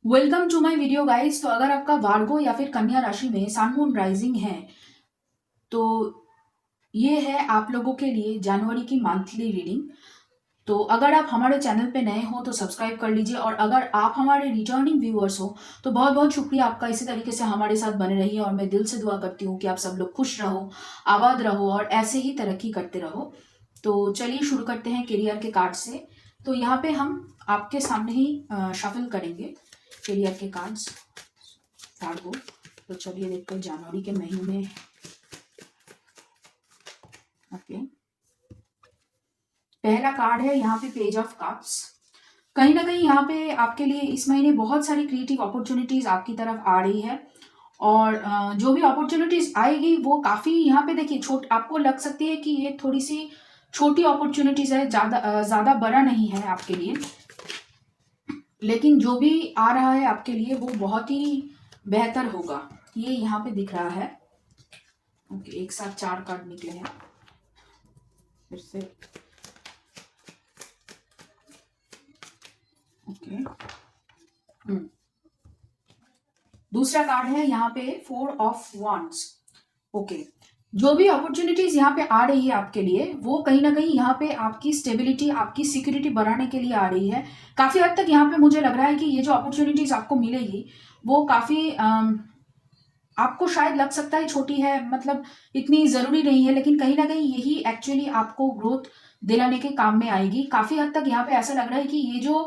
Welcome to my video guys. तो अगर आपका वार्गो या फिर कन्या राशि में सन मून राइजिंग है तो ये है आप लोगों के लिए जनवरी की मंथली रीडिंग। तो अगर आप हमारे चैनल पे नए हो तो सब्सक्राइब कर लीजिए, और अगर आप हमारे रिटर्निंग व्यूअर्स हो तो बहुत बहुत शुक्रिया आपका। इसी तरीके से हमारे साथ बने रहिए और मैं दिल से दुआ करती हूँ कि आप सब लोग खुश रहो, आबाद रहो और ऐसे ही तरक्की करते रहो। तो चलिए शुरू करते हैं करियर के कार्ड से। तो यहाँ पे हम आपके सामने ही शफल करेंगे करियर के कार्ड्स कार्ड को। तो चलिए देखते हैं जनवरी के महीने में। ओके, पहला कार्ड है यहाँ पे पेज ऑफ कप्स। कहीं ना कहीं यहाँ पे आपके लिए इस महीने बहुत सारी क्रिएटिव अपॉर्चुनिटीज आपकी तरफ आ रही है, और जो भी अपॉर्चुनिटीज आएगी वो काफी यहाँ पे देखिए छोट आपको लग सकती है कि ये थोड़ी सी छोटी अपॉर्चुनिटीज है, ज्यादा बड़ा नहीं है आपके लिए, लेकिन जो भी आ रहा है आपके लिए वो बहुत ही बेहतर होगा, ये यहाँ पे दिख रहा है। ओके, एक साथ 4 कार्ड निकले हैं फिर से। ओके, दूसरा कार्ड है यहाँ पे 4 ऑफ wands। ओके, जो भी अपॉर्चुनिटीज यहाँ पे आ रही है आपके लिए वो कहीं ना कहीं यहाँ पे आपकी स्टेबिलिटी, आपकी सिक्योरिटी बढ़ाने के लिए आ रही है। काफी हद तक यहाँ पे मुझे लग रहा है कि ये जो अपॉर्चुनिटीज आपको मिलेगी वो काफी आपको शायद लग सकता है छोटी है, मतलब इतनी जरूरी नहीं है, लेकिन कहीं ना कहीं यही एक्चुअली आपको ग्रोथ दिलाने के काम में आएगी। काफी हद तक यहाँ पे ऐसा लग रहा है कि ये जो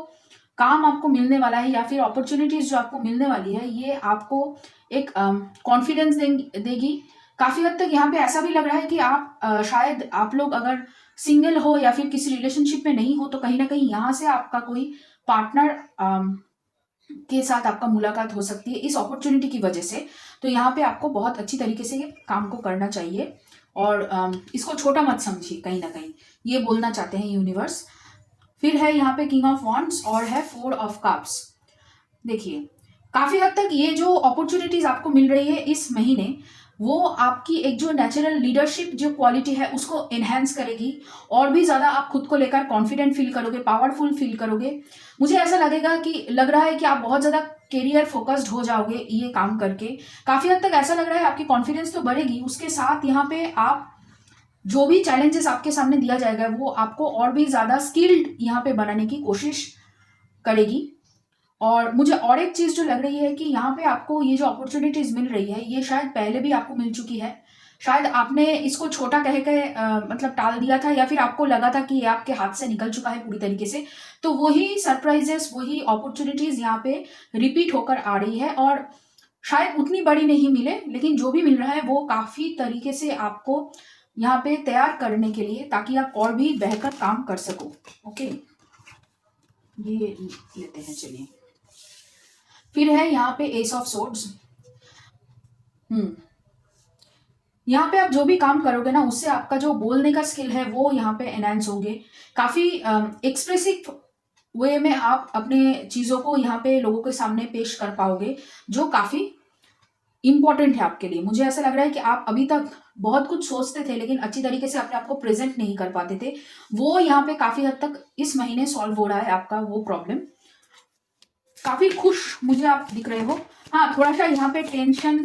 काम आपको मिलने वाला है या फिर अपॉर्चुनिटीज जो आपको मिलने वाली है ये आपको एक कॉन्फिडेंस देगी। काफी हद तक यहाँ पे ऐसा भी लग रहा है कि आप शायद आप लोग अगर सिंगल हो या फिर किसी रिलेशनशिप में नहीं हो तो कहीं ना कहीं यहाँ से आपका कोई पार्टनर के साथ आपका मुलाकात हो सकती है इस अपॉर्चुनिटी की वजह से। तो यहाँ पे आपको बहुत अच्छी तरीके से ये काम को करना चाहिए, और इसको छोटा मत समझिए, कहीं ना कहीं ये बोलना चाहते हैं यूनिवर्स। फिर है यहाँ पे किंग ऑफ वॉन्ड्स और है 4 ऑफ कप्स। देखिए, काफी हद तक ये जो अपॉर्चुनिटीज आपको मिल रही है इस महीने वो आपकी एक जो नेचुरल लीडरशिप जो क्वालिटी है उसको एनहेंस करेगी, और भी ज्यादा आप खुद को लेकर कॉन्फिडेंट फील करोगे, पावरफुल फील करोगे। मुझे ऐसा लगेगा कि लग रहा है कि आप बहुत ज्यादा करियर फोकस्ड हो जाओगे ये काम करके। काफी हद तक ऐसा लग रहा है आपकी कॉन्फिडेंस तो बढ़ेगी, उसके साथ यहाँ पे आप जो भी चैलेंजेस आपके सामने दिया जाएगा वो आपको और भी ज्यादा स्किल्ड यहाँ पे बनाने की कोशिश करेगी। और मुझे और एक चीज जो लग रही है कि यहाँ पे आपको ये जो अपॉर्चुनिटीज मिल रही है ये शायद पहले भी आपको मिल चुकी है। शायद आपने इसको छोटा कह के मतलब टाल दिया था, या फिर आपको लगा था कि ये आपके हाथ से निकल चुका है पूरी तरीके से। तो वही सरप्राइजेस, वही अपॉर्चुनिटीज यहाँ पे रिपीट होकर आ रही है, और शायद उतनी बड़ी नहीं मिले लेकिन जो भी मिल रहा है वो काफी तरीके से आपको यहाँ पे तैयार करने के लिए, ताकि आप और भी बेहतर काम कर सको। ओके, ये लेते हैं चलिए। फिर है यहाँ पे एस ऑफ सोर्ड्स। यहाँ पे आप जो भी काम करोगे ना उससे आपका जो बोलने का स्किल है वो यहाँ पे एनहांस होंगे। काफी एक्सप्रेसिव वे में आप अपने चीजों को यहाँ पे लोगों के सामने पेश कर पाओगे, जो काफी इंपॉर्टेंट है आपके लिए। मुझे ऐसा लग रहा है कि आप अभी तक बहुत कुछ सोचते थे लेकिन अच्छी तरीके से अपने आप को प्रेजेंट नहीं कर पाते थे, वो यहाँ पे काफी हद तक इस महीने सॉल्व हो रहा है आपका वो प्रॉब्लम। काफी खुश मुझे आप दिख रहे हो। हाँ, थोड़ा सा यहाँ पे टेंशन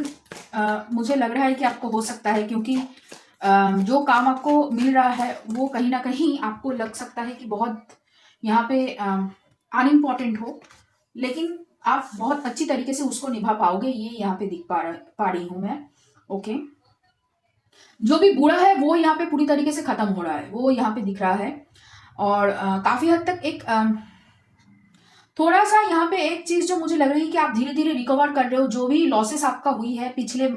मुझे लग रहा है कि आपको हो सकता है, क्योंकि जो काम आपको मिल रहा है वो कहीं ना कहीं आपको लग सकता है कि बहुत यहाँ पे अनइम्पॉर्टेंट हो, लेकिन आप बहुत अच्छी तरीके से उसको निभा पाओगे, ये यहाँ पे दिख पा रही हूँ मैं। ओके, जो भी बुरा है वो यहाँ पे पूरी तरीके से खत्म हो रहा है, वो यहाँ पे दिख रहा है। और काफी हद तक एक थोड़ा सा यहाँ पे एक चीज जो मुझे लग रही है कि आप धीरे धीरे रिकवर कर रहे हो, जो भी लॉसेस आपका हुई है पिछले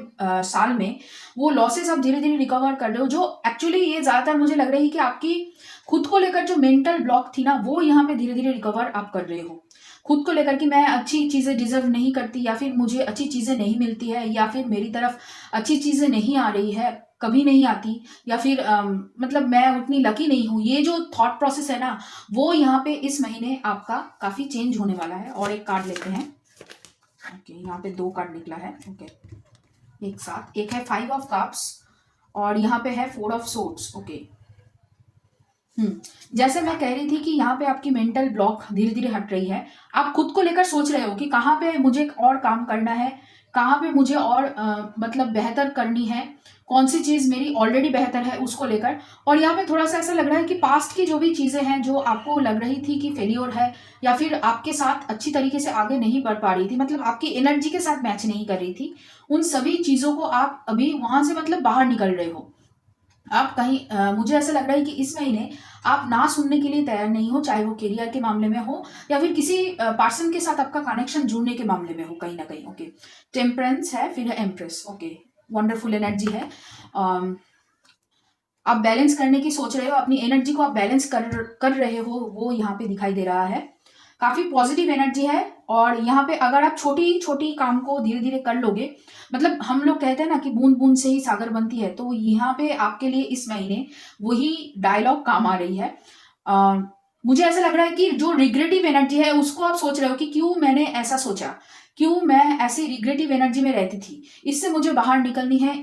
साल में वो लॉसेस आप धीरे धीरे रिकवर कर रहे हो। जो एक्चुअली ये ज्यादातर मुझे लग रही है कि आपकी खुद को लेकर जो मेंटल ब्लॉक थी ना वो यहाँ पे धीरे धीरे रिकवर आप कर रहे हो। खुद को लेकर कि मैं अच्छी चीजें डिजर्व नहीं करती, या फिर मुझे अच्छी चीजें नहीं मिलती है, या फिर मेरी तरफ अच्छी चीजें नहीं आ रही है, कभी नहीं आती, या फिर मतलब मैं उतनी लकी नहीं हूँ, ये जो थॉट प्रोसेस है ना वो यहाँ पे इस महीने आपका काफी चेंज होने वाला है। और एक कार्ड लेते हैं। ओके, यहाँ पे 2 कार्ड निकला है। ओके, एक साथ, एक है 5 ऑफ कप्स और यहाँ पे है 4 ऑफ सोर्ड्स। ओके, जैसे मैं कह रही थी कि यहाँ पे आपकी मेंटल ब्लॉक धीरे धीरे हट रही है। आप खुद को लेकर सोच रहे हो कि कहाँ पे मुझे और काम करना है, कहाँ पे मुझे और मतलब बेहतर करनी है, कौन सी चीज़ मेरी ऑलरेडी बेहतर है उसको लेकर। और यहाँ पे थोड़ा सा ऐसा लग रहा है कि पास्ट की जो भी चीज़ें हैं जो आपको लग रही थी कि फेलियर है, या फिर आपके साथ अच्छी तरीके से आगे नहीं बढ़ पा रही थी, मतलब आपकी एनर्जी के साथ मैच नहीं कर रही थी, उन सभी चीज़ों को आप अभी वहां से मतलब बाहर निकल रहे हो। आप कहीं मुझे ऐसा लग रहा है कि इस महीने आप ना सुनने के लिए तैयार नहीं हो, चाहे वो करियर के मामले में हो या फिर किसी पर्सन के साथ आपका कनेक्शन जुड़ने के मामले में हो, कहीं ना कहीं। ओके, टेम्परेंस है, फिर है एम्प्रेस। ओके, वंडरफुल एनर्जी है। अम, आप बैलेंस करने की सोच रहे हो, अपनी एनर्जी को आप बैलेंस कर रहे हो, वो यहाँ पे दिखाई दे रहा है। काफी पॉजिटिव एनर्जी है। और यहाँ पे अगर आप छोटी छोटी काम को धीरे धीरे कर लोगे, मतलब हम लोग कहते हैं ना कि बूंद बूंद से ही सागर बनती है, तो यहाँ पे आपके लिए इस महीने वही डायलॉग काम आ रही है। अ, मुझे ऐसा लग रहा है कि जो रिग्रेटिव एनर्जी है उसको आप सोच रहे हो कि क्यों मैंने ऐसा सोचा, क्यों मैं ऐसी रिग्रेटिव एनर्जी में रहती थी, इससे मुझे बाहर निकलनी है,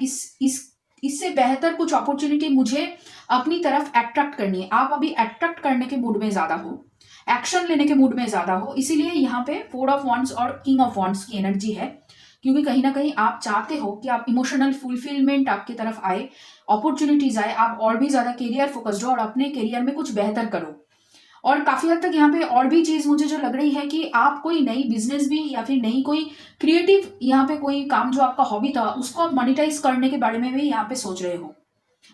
इससे बेहतर कुछ अपॉर्चुनिटी मुझे अपनी तरफ अट्रैक्ट करनी है। आप अभी अट्रैक्ट करने के मूड में ज्यादा हो, एक्शन लेने के मूड में ज्यादा हो, इसीलिए यहाँ पे 4 ऑफ वॉन्ड्स और किंग ऑफ वॉन्ड्स की एनर्जी है। क्योंकि कहीं ना कहीं आप चाहते हो कि आप इमोशनल फुलफिलमेंट आपकी तरफ आए, अपॉर्चुनिटीज आए, आप और भी ज्यादा करियर फोकस्ड हो और अपने करियर में कुछ बेहतर करो। और काफी हद तक यहाँ पे और भी चीज मुझे जो लग रही है कि आप कोई नई बिजनेस भी या फिर नई कोई क्रिएटिव यहाँ पे कोई काम जो आपका हॉबी था उसको आप मोनिटाइज करने के बारे में भी यहाँ पे सोच रहे हो।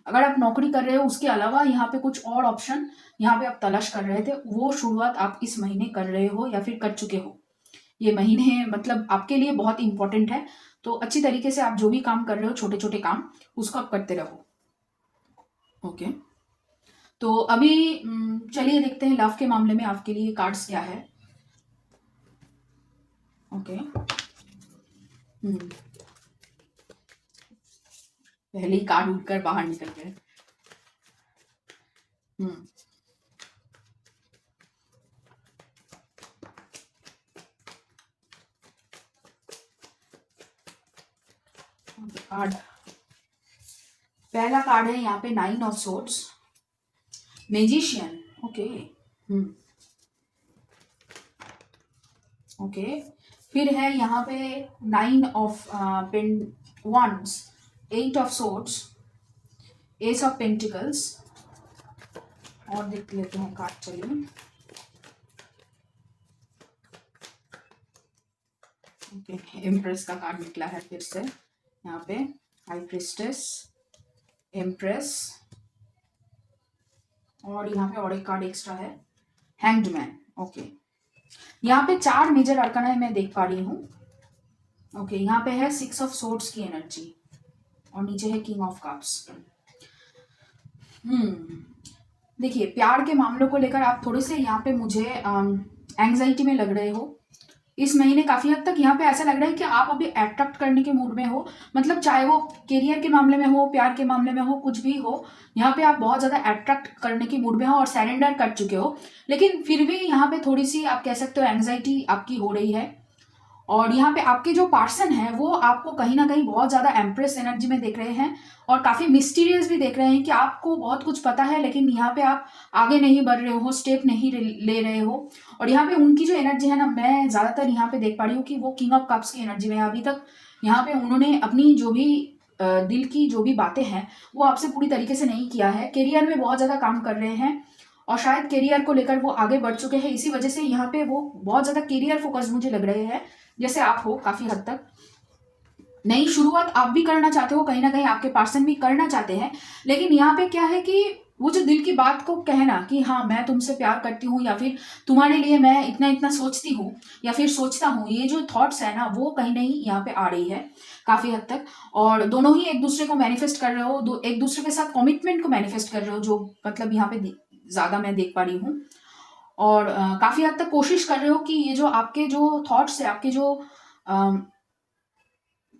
अगर आप नौकरी कर रहे हो उसके अलावा यहाँ पे कुछ और ऑप्शन यहाँ पे आप तलाश कर रहे थे, वो शुरुआत आप इस महीने कर रहे हो या फिर कर चुके हो। ये महीने मतलब आपके लिए बहुत इंपॉर्टेंट है, तो अच्छी तरीके से आप जो भी काम कर रहे हो, छोटे छोटे काम, उसको आप करते रहो। ओके, तो अभी चलिए देखते हैं लव के मामले में आपके लिए कार्ड्स क्या है। ओके, पहले ही कार्ड उठकर बाहर निकल गए। हम्म कार्ड, पहला कार्ड है यहाँ पे 9 of swords, magician. Okay, hmm okay, फिर है यहाँ पे 9 of pentacles, 8 of swords, ace of pentacles. और देख लेते हैं कार्ड, चलिए। ओके, एम्प्रेस का कार्ड निकला है फिर से यहाँ पे, हाई प्रिस्टेस, एम्प्रेस, और यहाँ पे और एक कार्ड एक्स्ट्रा है, हैंग्ड मैन। ओके, यहाँ पे 4 मेजर अरकाना मैं देख पा रही हूँ। ओके, यहाँ पे है 6 ऑफ सोर्ड्स की एनर्जी और नीचे है किंग ऑफ कप्स। देखिए, प्यार के मामलों को लेकर आप थोड़े से यहाँ पे मुझे एंग्जाइटी में लग रहे हो इस महीने। काफी हद तक यहाँ पे ऐसा लग रहा है कि आप अभी अट्रैक्ट करने के मूड में हो, मतलब चाहे वो करियर के मामले में हो, प्यार के मामले में हो, कुछ भी हो, यहाँ पे आप बहुत ज्यादा अट्रैक्ट करने के मूड में हो और सरेंडर कर चुके हो। लेकिन फिर भी यहाँ पे थोड़ी सी आप कह सकते हो एंग्जाइटी आपकी हो रही है। और यहाँ पे आपके जो पर्सन है वो आपको कहीं ना कहीं बहुत ज्यादा एम्प्रेस एनर्जी में देख रहे हैं और काफी मिस्टीरियस भी देख रहे हैं कि आपको बहुत कुछ पता है, लेकिन यहाँ पे आप आगे नहीं बढ़ रहे हो, स्टेप नहीं ले रहे हो। और यहाँ पे उनकी जो एनर्जी है ना, मैं ज्यादातर यहाँ पे देख पा रही हूँ कि वो किंग ऑफ कप्स की एनर्जी में है। अभी तक यहाँ पे उन्होंने अपनी जो भी दिल की जो भी बातें हैं वो आपसे पूरी तरीके से नहीं किया है। करियर में बहुत ज्यादा काम कर रहे हैं और शायद करियर को लेकर वो आगे बढ़ चुके हैं, इसी वजह से यहाँ पे वो बहुत ज्यादा करियर फोकस्ड मुझे लग रहे हैं, जैसे आप हो काफी हद तक। नई शुरुआत आप भी करना चाहते हो, कहीं ना कहीं आपके पर्सन भी करना चाहते हैं। लेकिन यहाँ पे क्या है कि वो जो दिल की बात को कहना कि हाँ मैं तुमसे प्यार करती हूँ, या फिर तुम्हारे लिए मैं इतना इतना सोचती हूँ या फिर सोचता हूँ, ये जो थॉट्स है ना वो कहीं नहीं यहाँ पे आ रही है काफी हद तक। और दोनों ही एक दूसरे को मैनिफेस्ट कर रहे हो, एक दूसरे के साथ कमिटमेंट को मैनिफेस्ट कर रहे हो, जो मतलब यहाँ पे ज्यादा मैं देख पा रही हूँ। और काफी हद तक कोशिश कर रहे हो कि ये जो आपके जो थॉट्स है, आपके जो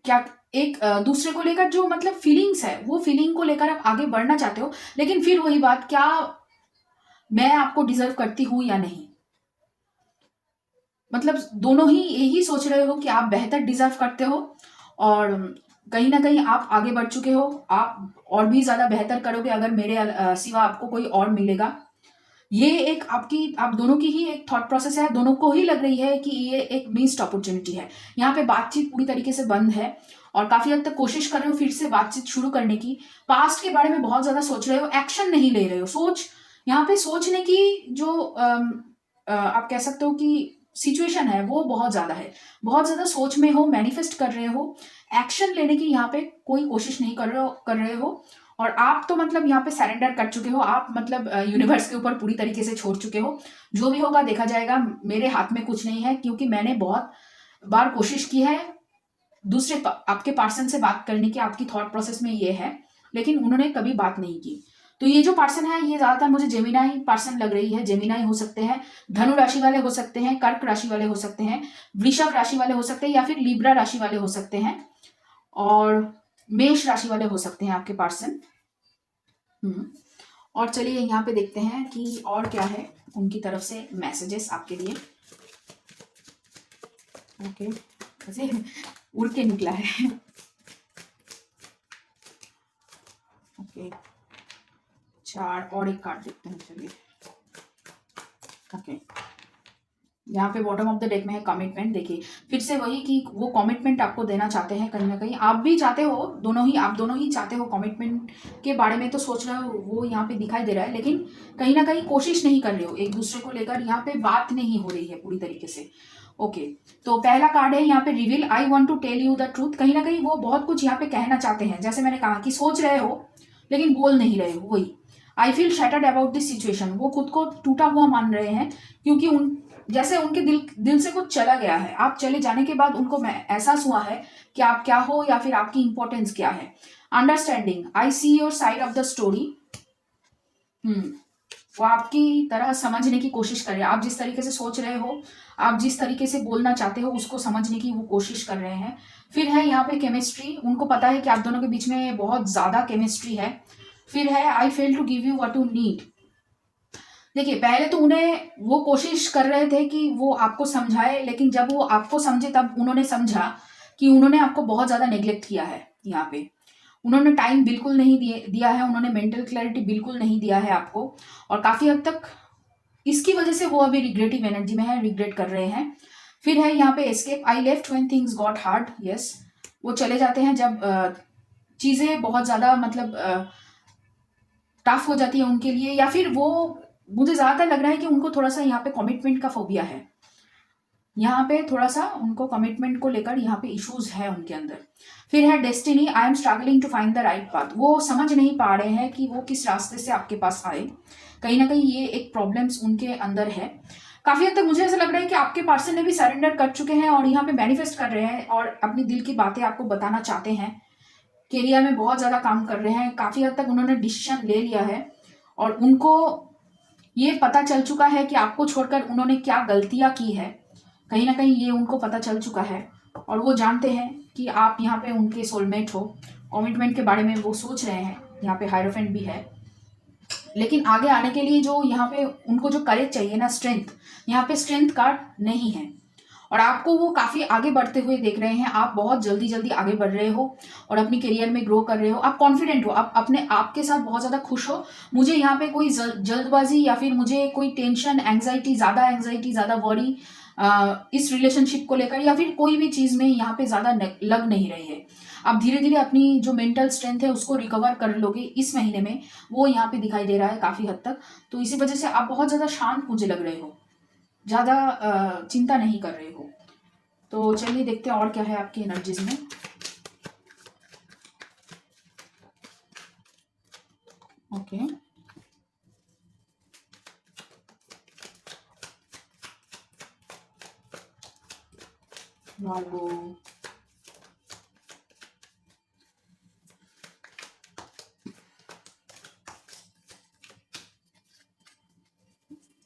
क्या एक दूसरे को लेकर जो मतलब फीलिंग्स है, वो फीलिंग को लेकर आप आगे बढ़ना चाहते हो। लेकिन फिर वही बात, क्या मैं आपको डिजर्व करती हूँ या नहीं, मतलब दोनों ही यही सोच रहे हो कि आप बेहतर डिजर्व करते हो और कहीं ना कहीं आप आगे बढ़ चुके हो, आप और भी ज्यादा बेहतर करोगे अगर मेरे सिवा आपको कोई और मिलेगा। ये एक आपकी आप दोनों की ही एक थॉट प्रोसेस है, दोनों को ही लग रही है कि ये एक मिस्ड अपॉर्चुनिटी है। यहाँ पे बातचीत पूरी तरीके से बंद है और काफी हद तक कोशिश कर रहे हो फिर से बातचीत शुरू करने की। पास्ट के बारे में बहुत ज्यादा सोच रहे हो, एक्शन नहीं ले रहे हो। यहाँ पे सोचने की जो आप कह सकते हो कि सिचुएशन है वो बहुत ज्यादा है, बहुत ज्यादा सोच में हो, मैनिफेस्ट कर रहे हो। एक्शन लेने की यहाँ पे कोई कोशिश नहीं कर रहे हो। और आप तो मतलब यहाँ पे सरेंडर कर चुके हो, आप मतलब यूनिवर्स के ऊपर पूरी तरीके से छोड़ चुके हो। जो भी होगा देखा जाएगा, मेरे हाथ में कुछ नहीं है, क्योंकि मैंने बहुत बार कोशिश की है आपके पर्सन से बात करने की, आपकी थॉट प्रोसेस में ये है, लेकिन उन्होंने कभी बात नहीं की। तो ये जो पर्सन है ये ज्यादातर मुझे जेमिनाई पर्सन लग रही है। जेमिनाई हो सकते हैं, धनु राशि वाले हो सकते हैं, कर्क राशि वाले हो सकते हैं, वृषभ राशि वाले हो सकते हैं, या फिर लिब्रा राशि वाले हो सकते हैं, और मेष राशि वाले हो सकते हैं आपके पर्सन। और चलिए यहाँ पे देखते हैं कि और क्या है उनकी तरफ से मैसेजेस आपके लिए। ओके, वैसे उड़ के निकला है। ओके, 4 और एक कार्ड देखते हैं, चलिए। ओके, यहाँ पे बॉटम ऑफ द डेक में है कमिटमेंट। देखिए फिर से वही कि वो कमिटमेंट आपको देना चाहते हैं, कहीं ना कहीं आप भी चाहते हो, आप दोनों ही चाहते हो कमिटमेंट के बारे में तो सोच रहे हो, वो यहाँ पे दिखाई दे रहा है, लेकिन कहीं ना कहीं कोशिश नहीं कर रहे हो एक दूसरे को लेकर, यहाँ पे बात नहीं हो रही है पूरी तरीके से। ओके, तो पहला कार्ड है यहाँ पे reveal, I want to tell you the truth. कहीं ना कहीं वो बहुत कुछ यहाँ पे कहना चाहते हैं, जैसे मैंने कहा कि सोच रहे हो लेकिन बोल नहीं रहे हो। वही I feel shattered about this situation, वो खुद को टूटा हुआ मान रहे हैं, क्योंकि उन जैसे उनके दिल से कुछ चला गया है। आप चले जाने के बाद उनको एहसास हुआ है कि आप क्या हो या फिर आपकी इंपॉर्टेंस क्या है। Understanding, I see your side of the story. वो आपकी तरह समझने की कोशिश कर रहे हैं, आप जिस तरीके से सोच रहे हो, आप जिस तरीके से बोलना चाहते हो, उसको समझने की वो कोशिश कर रहे हैं। फिर है यहाँ पे केमिस्ट्री, उनको पता है कि आप दोनों के बीच में बहुत ज्यादा केमिस्ट्री है। फिर है I fail to give you what you need. देखिए पहले तो उन्हें वो कोशिश कर रहे थे कि वो आपको समझाए, लेकिन जब वो आपको समझे तब उन्होंने समझा कि उन्होंने आपको बहुत ज्यादा नेग्लेक्ट किया है। यहाँ पे उन्होंने टाइम बिल्कुल नहीं दिया है, उन्होंने मेंटल क्लैरिटी बिल्कुल नहीं दिया है आपको, और काफी हद तक इसकी वजह से वो अभी रिग्रेटिव एनर्जी में है, रिग्रेट कर रहे हैं। फिर है यहाँ पे escape, I left when things got hard. Yes, वो चले जाते हैं जब चीजें बहुत ज्यादा मतलब टफ हो जाती है उनके लिए, या फिर वो, मुझे ज्यादातर लग रहा है कि उनको थोड़ा सा यहाँ पे कमिटमेंट का फोबिया है। यहाँ पे थोड़ा सा उनको कमिटमेंट को लेकर यहाँ पे इश्यूज है उनके अंदर। फिर है destiny, I am struggling to find the right path, वो समझ नहीं पा रहे हैं कि वो किस रास्ते से आपके पास आए। कहीं ना कहीं ये एक प्रॉब्लम्स उनके अंदर है। काफी हद तक मुझे ऐसा लग रहा है कि आपके पर्सन ने भी सरेंडर कर चुके हैं और यहाँ पे मैनिफेस्ट कर रहे हैं और अपनी दिल की बातें आपको बताना चाहते हैं। करियर में बहुत ज्यादा काम कर रहे हैं, काफी हद तक उन्होंने डिसीजन ले लिया है, और उनको ये पता चल चुका है कि आपको छोड़कर उन्होंने क्या गलतियां की है। कहीं ना कहीं ये उनको पता चल चुका है, और वो जानते हैं कि आप यहाँ पे उनके सोलमेट हो। कमिटमेंट के बारे में वो सोच रहे हैं, यहाँ पे हायरोफेंट भी है, लेकिन आगे आने के लिए जो यहाँ पे उनको जो करेज चाहिए ना, स्ट्रेंथ, यहाँ पे स्ट्रेंथ कार्ड नहीं है। और आपको वो काफी आगे बढ़ते हुए देख रहे हैं, आप बहुत जल्दी जल्दी आगे बढ़ रहे हो और अपनी करियर में ग्रो कर रहे हो, आप कॉन्फिडेंट हो, आप अपने आप के साथ बहुत ज्यादा खुश हो। मुझे यहाँ पे कोई जल्दबाजी या फिर मुझे कोई टेंशन, एंग्जाइटी, ज्यादा वरी इस रिलेशनशिप को लेकर या फिर कोई भी चीज में यहाँ पे ज्यादा लग नहीं रही है। आप धीरे धीरे अपनी जो मेंटल स्ट्रेंथ है उसको रिकवर कर लोगे इस महीने में, वो यहाँ पे दिखाई दे रहा है काफी हद तक। तो इसी वजह से आप बहुत ज्यादा शांत मुझे लग रहे हो, ज्यादा चिंता नहीं कर रहे हो। तो चलिए देखते हैं और क्या है आपकी एनर्जीज में। ओके, वार्गो,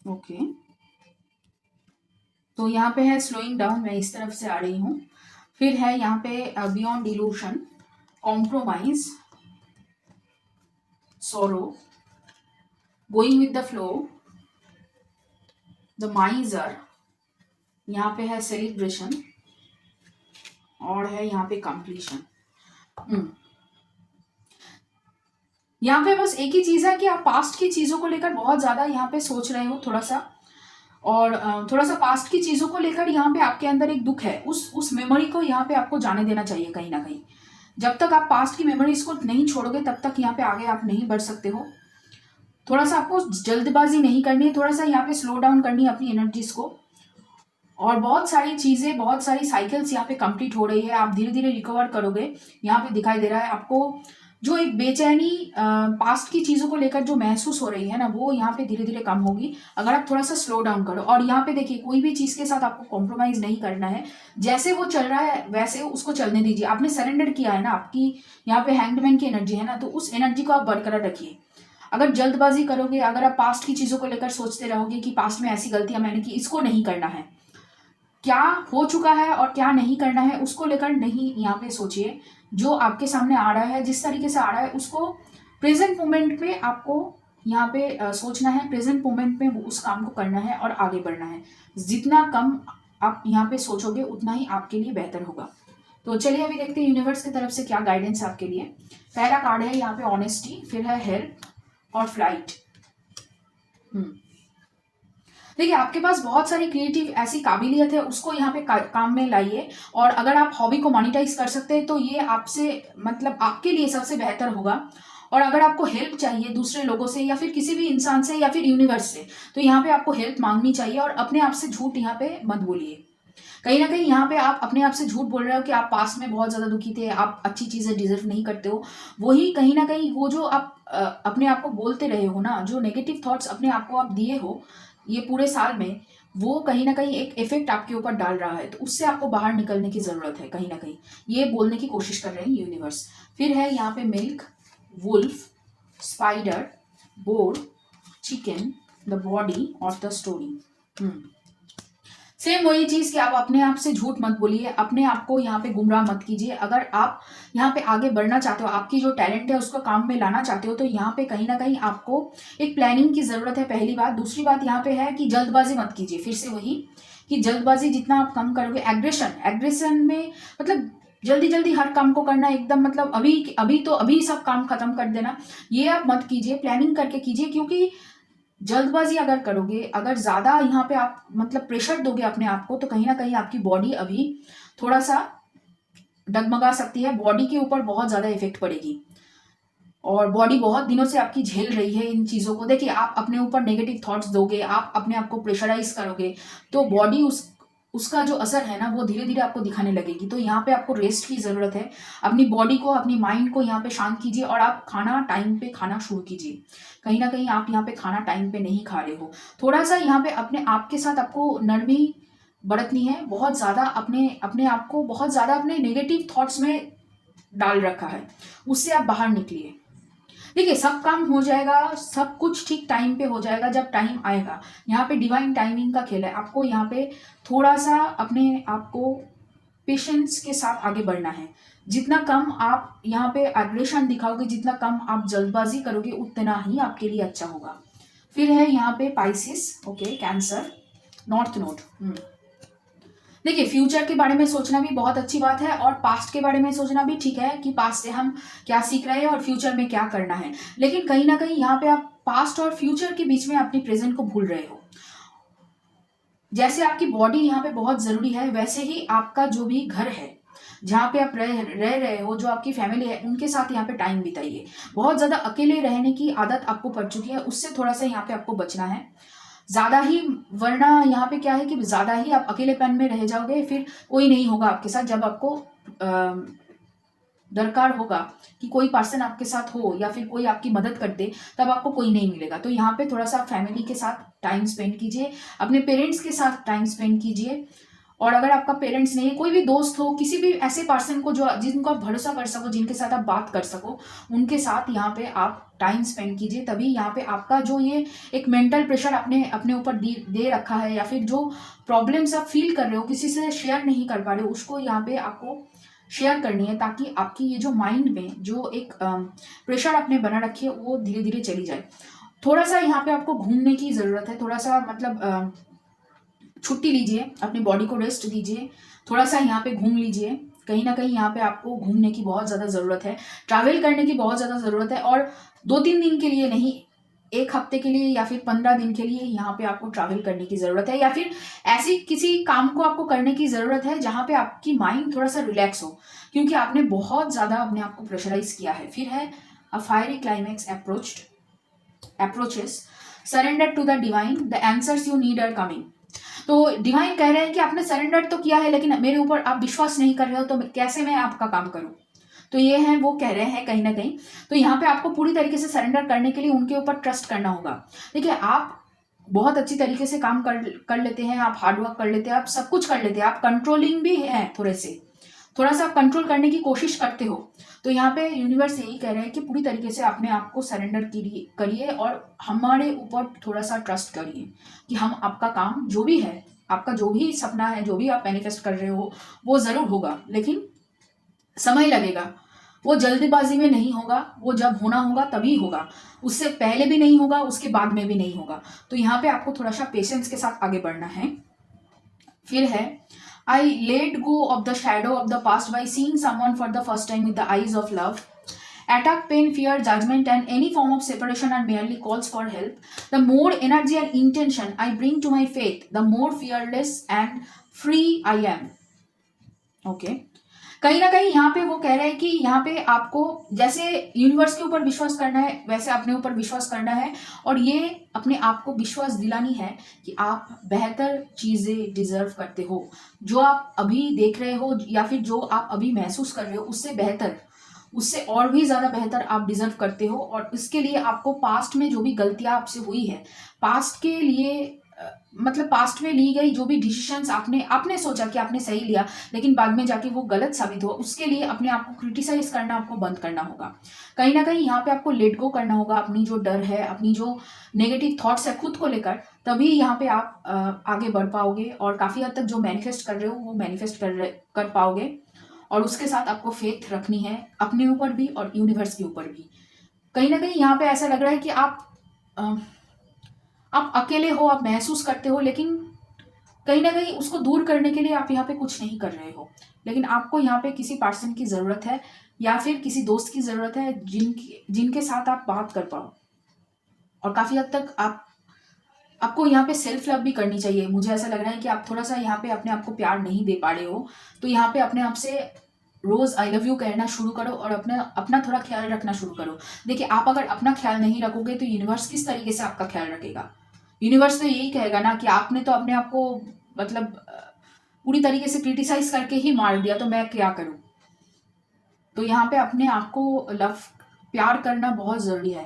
ओके, तो यहाँ पे है स्लोइंग डाउन, मैं इस तरफ से आ रही हूँ। फिर है यहाँ पे बियॉन्ड डिलूशन, कॉम्प्रोमाइज, सोरो, going with the flow, the माइजर, यहाँ पे है सेलिब्रेशन, और है यहाँ पे कंप्लीशन। यहाँ पे बस एक ही चीज़ है कि आप पास्ट की चीज़ों को लेकर बहुत ज़्यादा यहाँ पे सोच रहे हो थोड़ा सा, और थोड़ा सा पास्ट की चीज़ों को लेकर यहाँ पे आपके अंदर एक दुख है, उस मेमोरी को यहाँ पे आपको जाने देना चाहिए कहीं ना कहीं। जब तक आप पास्ट की मेमोरीज को नहीं छोड़ोगे तब तक यहाँ पे आगे आप नहीं बढ़ सकते हो। थोड़ा सा आपको जल्दबाजी नहीं करनी है, थोड़ा सा यहाँ पे स्लो डाउन करनी है अपनी एनर्जीज को, और बहुत सारी चीज़ें, बहुत सारी साइकिल्स यहाँ पे कंप्लीट हो रही है, आप धीरे धीरे रिकवर करोगे। यहाँ पे दिखाई दे रहा है आपको जो एक बेचैनी पास्ट की चीज़ों को लेकर जो महसूस हो रही है ना, वो यहाँ पे धीरे धीरे कम होगी अगर आप थोड़ा सा स्लो डाउन करो। और यहाँ पे देखिए, कोई भी चीज़ के साथ आपको कॉम्प्रोमाइज़ नहीं करना है, जैसे वो चल रहा है वैसे उसको चलने दीजिए। आपने सरेंडर किया है ना, आपकी यहाँ पे हैंगमैन की एनर्जी है ना, तो उस एनर्जी को आप बरकरार रखिए। अगर जल्दबाजी करोगे, अगर आप पास्ट की चीज़ों को लेकर सोचते रहोगे कि पास्ट में ऐसी गलतियां मैंने की, इसको नहीं करना है, क्या हो चुका है और क्या नहीं करना है उसको लेकर नहीं यहाँ पे सोचिए। जो आपके सामने आ रहा है, जिस तरीके से आ रहा है, उसको प्रेजेंट मोमेंट में आपको यहाँ पे सोचना है, प्रेजेंट मोमेंट में उस काम को करना है और आगे बढ़ना है। जितना कम आप यहाँ पे सोचोगे उतना ही आपके लिए बेहतर होगा। तो चलिए अभी देखते हैं यूनिवर्स की तरफ से क्या गाइडेंस है आपके लिए। पहला कार्ड है यहाँ पे ऑनेस्टी, फिर है हेल्प और फ्लाइट। देखिए, आपके पास बहुत सारी क्रिएटिव ऐसी काबिलियत है, उसको यहाँ पे काम में लाइए। और अगर आप हॉबी को मोनिटाइज कर सकते हैं तो ये आपसे मतलब आपके लिए सबसे बेहतर होगा। और अगर आपको हेल्प चाहिए दूसरे लोगों से या फिर किसी भी इंसान से या फिर यूनिवर्स से, तो यहाँ पे आपको हेल्प मांगनी चाहिए और अपने आप से झूठ यहाँ पे मत बोलिए। कहीं ना कहीं यहाँ पे आप अपने आप से झूठ बोल रहे हो कि आप पास्ट में बहुत ज़्यादा दुखी थे, आप अच्छी चीज़ें डिजर्व नहीं करते हो। वही कहीं ना कहीं वो जो आप अपने आप को बोलते रहे हो ना, जो नेगेटिव थॉट्स अपने आप को आप दिए हो ये पूरे साल में, वो कहीं ना कहीं एक इफेक्ट आपके ऊपर डाल रहा है। तो उससे आपको बाहर निकलने की ज़रूरत है, कहीं ना कहीं ये बोलने की कोशिश कर रहे हैं यूनिवर्स। फिर है यहाँ पे milk, wolf, spider, boar, chicken, the body और द स्टोरी। सेम वही चीज कि आप अपने आप से झूठ मत बोलिए, अपने आप को यहाँ पे गुमराह मत कीजिए। अगर आप यहाँ पे आगे बढ़ना चाहते हो, आपकी जो टैलेंट है उसको काम में लाना चाहते हो, तो यहाँ पे कहीं ना कहीं आपको एक प्लानिंग की जरूरत है, पहली बात। दूसरी बात यहाँ पे है कि जल्दबाजी मत कीजिए, फिर से वही कि जल्दबाजी जितना आप कम करोगे, एग्रेशन एग्रेशन में मतलब जल्दी जल्दी हर काम को करना एकदम, मतलब अभी अभी तो अभी सब काम खत्म कर देना, ये आप मत कीजिए। प्लानिंग करके कीजिए, क्योंकि जल्दबाजी अगर करोगे, अगर ज़्यादा यहाँ पे आप मतलब प्रेशर दोगे अपने आप को, तो कहीं ना कहीं आपकी बॉडी अभी थोड़ा सा डगमगा सकती है, बॉडी के ऊपर बहुत ज़्यादा इफेक्ट पड़ेगी। और बॉडी बहुत दिनों से आपकी झेल रही है इन चीज़ों को। देखिए, आप अपने ऊपर नेगेटिव थॉट्स दोगे, आप अपने आप को प्रेशराइज करोगे, तो बॉडी उसका जो असर है ना, वो धीरे धीरे आपको दिखाने लगेगी। तो यहाँ पे आपको रेस्ट की ज़रूरत है। अपनी बॉडी को, अपनी माइंड को यहाँ पे शांत कीजिए और आप खाना टाइम पे खाना शुरू कीजिए। कहीं ना कहीं आप यहाँ पे खाना टाइम पे नहीं खा रहे हो। थोड़ा सा यहाँ पे अपने आप के साथ आपको नरमी बरतनी है। बहुत ज़्यादा अपने अपने आप को बहुत ज़्यादा अपने नेगेटिव थॉट्स में डाल रखा है, उससे आप बाहर निकलिए। देखिए, सब काम हो जाएगा, सब कुछ ठीक टाइम पे हो जाएगा जब टाइम आएगा। यहाँ पे डिवाइन टाइमिंग का खेल है। आपको यहाँ पे थोड़ा सा अपने आप को पेशेंस के साथ आगे बढ़ना है। जितना कम आप यहाँ पे एग्रेशन दिखाओगे, जितना कम आप जल्दबाजी करोगे, उतना ही आपके लिए अच्छा होगा। फिर है यहाँ पे Pisces, okay, cancer, north node. देखिए, फ्यूचर के बारे में सोचना भी बहुत अच्छी बात है और पास्ट के बारे में सोचना भी ठीक है कि पास्ट से हम क्या सीख रहे हैं और फ्यूचर में क्या करना है। लेकिन कहीं ना कहीं यहाँ पे आप पास्ट और फ्यूचर के बीच में अपनी प्रेजेंट को भूल रहे हो। जैसे आपकी बॉडी यहाँ पे बहुत जरूरी है, वैसे ही आपका जो भी घर है, जहाँ पे आप रह रहे हो, जो आपकी फैमिली है, उनके साथ यहाँ पे टाइम बिताइए। बहुत ज्यादा अकेले रहने की आदत आपको पड़ चुकी है, उससे थोड़ा सा यहाँ पे आपको बचना है ज्यादा ही। वरना यहाँ पे क्या है कि ज्यादा ही आप अकेलेपन में रह जाओगे, फिर कोई नहीं होगा आपके साथ। जब आपको दरकार होगा कि कोई पर्सन आपके साथ हो या फिर कोई आपकी मदद कर दे, तब आपको कोई नहीं मिलेगा। तो यहाँ पे थोड़ा सा फैमिली के साथ टाइम स्पेंड कीजिए, अपने पेरेंट्स के साथ टाइम स्पेंड कीजिए। और अगर आपका पेरेंट्स नहीं है, कोई भी दोस्त हो, किसी भी ऐसे पर्सन को जो जिनको आप भरोसा कर सको, जिनके साथ आप बात कर सको, उनके साथ यहाँ पे आप टाइम स्पेंड कीजिए। तभी यहाँ पे आपका जो ये एक मेंटल प्रेशर अपने अपने ऊपर दे रखा है, या फिर जो प्रॉब्लम्स आप फील कर रहे हो, किसी से शेयर नहीं कर पा रहे हो, उसको यहाँ पे आपको शेयर करनी है, ताकि आपकी ये जो माइंड में जो एक प्रेशर आपने बना रखी है, वो धीरे धीरे चली जाए। थोड़ा सा यहाँ पे आपको घूमने की ज़रूरत है, थोड़ा सा मतलब छुट्टी लीजिए, अपनी बॉडी को रेस्ट दीजिए, थोड़ा सा यहाँ पे घूम लीजिए, कहीं ना कहीं यहाँ पे आपको घूमने की बहुत ज़्यादा ज़रूरत है, ट्रैवल करने की बहुत ज़्यादा ज़रूरत है, और 2-3 दिन के लिए नहीं, 1 हफ्ते के लिए या फिर 15 दिन के लिए यहाँ पे आपको ट्रैवल करने की ज़रूरत है, या फिर ऐसी किसी काम को आपको करने की ज़रूरत है जहाँ पे आपकी माइंड थोड़ा सा रिलैक्स हो, क्योंकि आपने बहुत ज़्यादा अपने आप को प्रेशराइज किया है। फिर है a fiery climax approaches, surrender to the divine, the answers you need are coming. तो डिवाइन कह रहे हैं कि आपने सरेंडर तो किया है, लेकिन मेरे ऊपर आप विश्वास नहीं कर रहे हो, तो कैसे मैं आपका काम करूं। तो ये है, वो कह रहे हैं कहीं ना कहीं। तो यहाँ पे आपको पूरी तरीके से सरेंडर करने के लिए उनके ऊपर ट्रस्ट करना होगा। देखिए, आप बहुत अच्छी तरीके से काम कर लेते हैं, आप हार्डवर्क कर लेते हैं, आप सब कुछ कर लेते हैं, आप कंट्रोलिंग भी हैं, थोड़ा सा आप कंट्रोल करने की कोशिश करते हो। तो यहाँ पे यूनिवर्स यही कह रहे हैं कि पूरी तरीके से अपने आप को सरेंडर करिए और हमारे ऊपर थोड़ा सा ट्रस्ट करिए कि हम आपका काम जो भी है, आपका जो भी सपना है, जो भी आप मैनिफेस्ट कर रहे हो, वो ज़रूर होगा, लेकिन समय लगेगा। वो जल्दबाजी में नहीं होगा, वो जब होना होगा तभी होगा, उससे पहले भी नहीं होगा, उसके बाद में भी नहीं होगा। तो यहाँ पे आपको थोड़ा सा पेशेंस के साथ आगे बढ़ना है। फिर है I let go of the shadow of the past by seeing someone for the first time with the eyes of love. Attack, pain, fear, judgment, and any form of separation are merely calls for help. The more energy and intention I bring to my faith, the more fearless and free I am. Okay. कहीं ना कहीं यहाँ पे वो कह रहे हैं कि यहाँ पे आपको जैसे यूनिवर्स के ऊपर विश्वास करना है, वैसे अपने ऊपर विश्वास करना है, और ये अपने आप को विश्वास दिलानी है कि आप बेहतर चीज़ें डिजर्व करते हो। जो आप अभी देख रहे हो या फिर जो आप अभी महसूस कर रहे हो, उससे बेहतर, उससे और भी ज़्यादा बेहतर आप डिजर्व करते हो। और इसके लिए आपको पास्ट में जो भी गलतियाँ आपसे हुई है, पास्ट के लिए मतलब पास्ट में ली गई जो भी डिसीजंस आपने सोचा कि आपने सही लिया, लेकिन बाद में जाके वो गलत साबित हुआ, उसके लिए अपने आप को क्रिटिसाइज करना आपको बंद करना होगा। कहीं ना कहीं यहाँ पे आपको लेट गो करना होगा अपनी जो डर है, अपनी जो नेगेटिव थॉट्स है खुद को लेकर, तभी यहाँ पे आप आगे बढ़ पाओगे और काफ़ी हद तक जो मैनिफेस्ट कर रहे हो वो मैनिफेस्ट कर पाओगे। और उसके साथ आपको फेथ रखनी है अपने ऊपर भी और यूनिवर्स के ऊपर भी। कहीं ना कहीं यहाँ पे ऐसा लग रहा है कि आप अकेले हो, आप महसूस करते हो, लेकिन कहीं ना कहीं उसको दूर करने के लिए आप यहाँ पे कुछ नहीं कर रहे हो, लेकिन आपको यहाँ पे किसी पर्सन की ज़रूरत है या फिर किसी दोस्त की ज़रूरत है जिनके साथ आप बात कर पाओ। और काफ़ी हद तक आपको यहाँ पे सेल्फ लव भी करनी चाहिए। मुझे ऐसा लग रहा है कि आप थोड़ा सा यहाँ पे अपने आप को प्यार नहीं दे पा रहे हो, तो यहाँ पे अपने आप से रोज़ आई लव यू कहना शुरू करो और अपना थोड़ा ख्याल रखना शुरू करो। देखिए, आप अगर अपना ख्याल नहीं रखोगे तो यूनिवर्स किस तरीके से आपका ख्याल रखेगा। यूनिवर्स तो यही कहेगा ना कि आपने तो अपने आप को मतलब पूरी तरीके से क्रिटिसाइज करके ही मार दिया, तो मैं क्या करूं। तो यहाँ पे अपने आप को प्यार करना बहुत ज़रूरी है।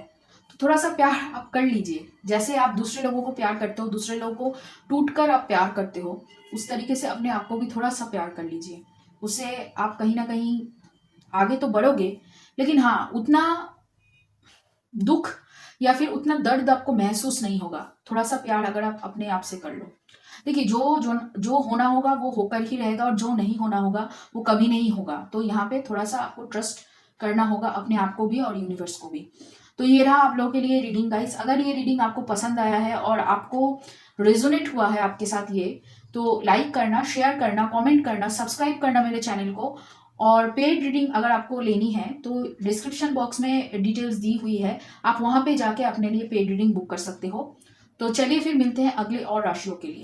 तो थोड़ा सा प्यार आप कर लीजिए, जैसे आप दूसरे लोगों को प्यार करते हो, दूसरे लोगों को टूट कर आप प्यार करते हो, उस तरीके से अपने आप को भी थोड़ा सा प्यार कर लीजिए। उससे आप कहीं ना कहीं आगे तो बढ़ोगे, लेकिन हाँ, उतना दुख या फिर उतना दर्द आपको महसूस नहीं होगा। थोड़ा सा प्यार अगर आप अपने आप से कर लो। देखिए, जो जो जो होना होगा वो होकर ही रहेगा, और जो नहीं होना होगा वो कभी नहीं होगा। तो यहाँ पे थोड़ा सा आपको ट्रस्ट करना होगा अपने आप को भी और यूनिवर्स को भी। तो ये रहा आप लोगों के लिए रीडिंग गाइस। अगर ये रीडिंग आपको पसंद आया है और आपको रेजोनेट हुआ है आपके साथ ये, तो लाइक करना, शेयर करना, कमेंट करना, सब्सक्राइब करना मेरे चैनल को। और पेड रीडिंग अगर आपको लेनी है तो डिस्क्रिप्शन बॉक्स में डिटेल्स दी हुई है, आप वहाँ पे जाके अपने लिए पेड रीडिंग बुक कर सकते हो। तो चलिए फिर मिलते हैं अगले और राशियों के लिए।